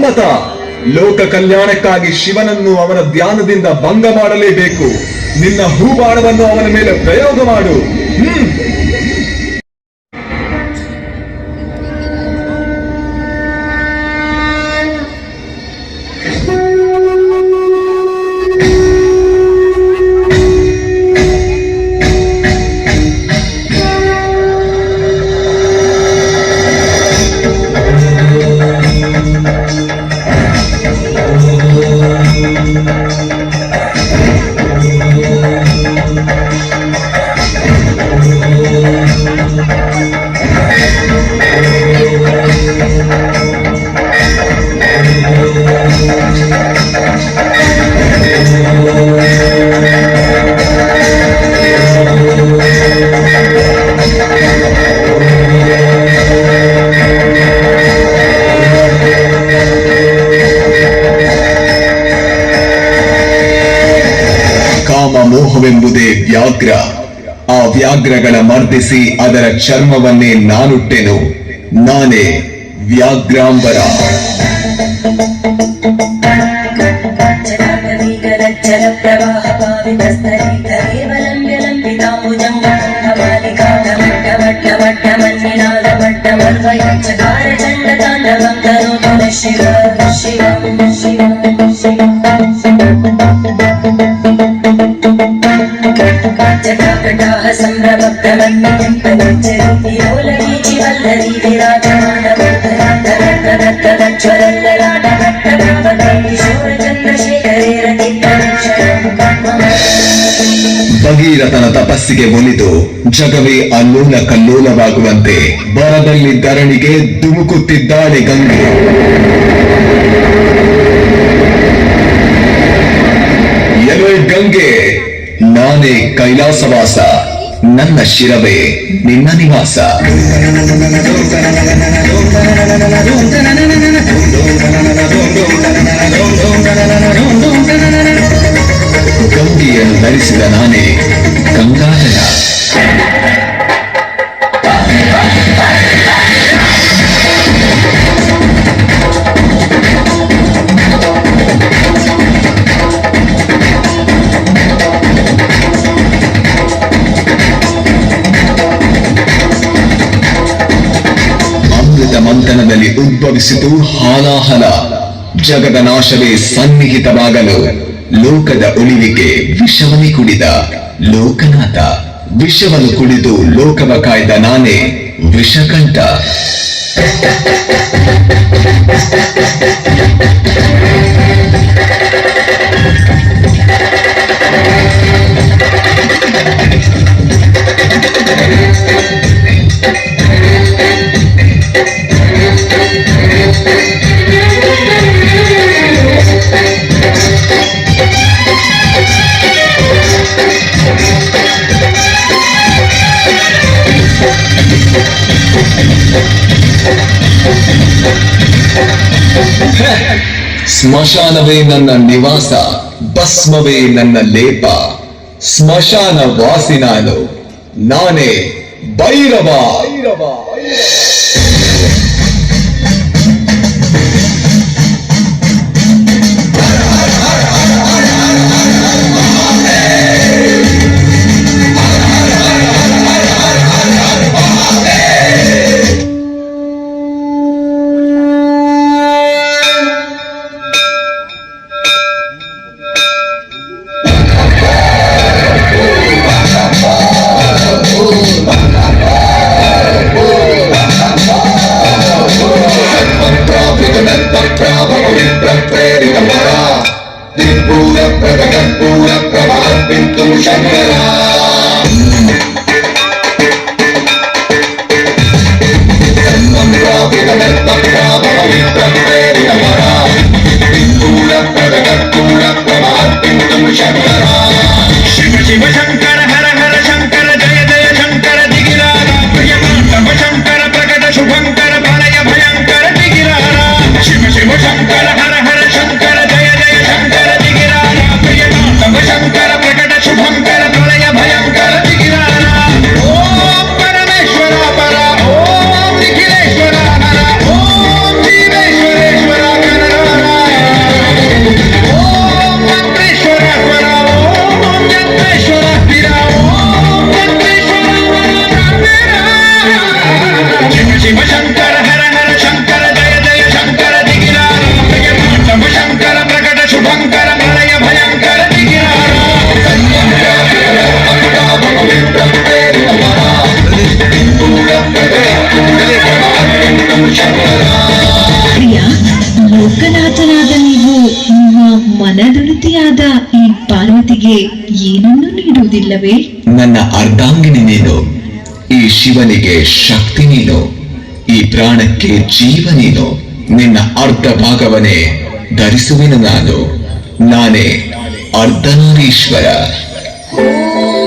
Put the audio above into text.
ಸಮ್ಮತ. ಲೋಕ ಕಲ್ಯಾಣಕ್ಕಾಗಿ ಶಿವನನ್ನು ಅವನ ಧ್ಯಾನದಿಂದ ಭಂಗ ಮಾಡಲೇಬೇಕು. ನಿನ್ನ ಹೂಬಾಣವನ್ನು ಅವನ ಮೇಲೆ ಪ್ರಯೋಗ ಮಾಡು. ಮೋಹವೆಂಬುದೇ ವ್ಯಾಘ್ರ. ಆ ವ್ಯಾಘ್ರಗಳ ಮರ್ದಿಸಿ ಅದರ ಚರ್ಮವನ್ನೇ ನಾನುಟ್ಟೆನು. ನಾನೇ ವ್ಯಾಘ್ರಾಂಬರ. ಜಟಾಕಟಾಹ ಸಂಭ್ರಮಕ್ಕಮನ್ನಿಯಂಪನಚ್ಚರಿಯೋಲಗೀಚಿ ವಲ್ಲರಿ ಭಗೀರಥನ ತಪಸ್ಸಿಗೆ ಒಲಿದು ಜಗವೇ ಅಲ್ಲೋಲ ಕಲ್ಲೋಲವಾಗುವಂತೆ ಬರದಲ್ಲಿ ಧರಣಿಗೆ ಧುಮುಕುತ್ತಿದ್ದಾಳೆ ಗಂಗೆ. ಎಲೆ ಗಂಗೆ, ನಾನೇ ಕೈಲಾಸವಾಸ, ನನ್ನ ಶಿರವೇ ನಿನ್ನ ನಿವಾಸ. ಗಂಗೆಯನ್ನು ಧರಿಸಿದ ನಾನೇ ಗಂಗಾಧರ. ಮಂಥನದಲ್ಲಿ ಉದ್ಭವಿಸಿತು ಹಾಲಾಹಲ. ಜಗದ ನಾಶವೇ ಸನ್ನಿಹಿತವಾಗಲು ಲೋಕದ ಉಳಿವಿಗೆ ವಿಷವನ್ನಿ ಕುಡಿದ ಲೋಕನಾಥ. ವಿಷವನ್ನು ಕುಡಿದು ಲೋಕವ ಕಾಯ್ದ ನಾನೇ ವಿಷಕಂಠ. ಸ್ಮಶಾನವೇ ನನ್ನ ನಿವಾಸ, ಭಸ್ಮವೇ ನನ್ನ ಲೇಪ. ಸ್ಮಶಾನ ವಾಸಿ ನಾನು, ನಾನೇ ಭೈರವ. शिव शंकर हर हर शंकर जय जय शंकर दिगिरारा प्रिय माधव शंकर प्रकट शुभंकर भलय भयंकर दिगिरारा शिव शिव शंकर हर हर शंकर जय जय शंकर दिगिरारा प्रिय माधव शंकर प्रकट शुभंकर भलय ನನಗೆ ಏನನ್ನೂ ನೀಡುವುದಿಲ್ಲವೇ? ನನ್ನ ಅರ್ಧಾಂಗಿನಿ ನೀನು, ಈ ಶಿವನಿಗೆ ಶಕ್ತಿ ನೀನು, ಈ ಪ್ರಾಣಕ್ಕೆ ಜೀವ ನೀನು. ನಿನ್ನ ಅರ್ಧ ಭಾಗವನ್ನೇ ಧರಿಸುವೆನು ನಾನು. ನಾನೇ ಅರ್ಧನಾರೀಶ್ವರ. ಓಂ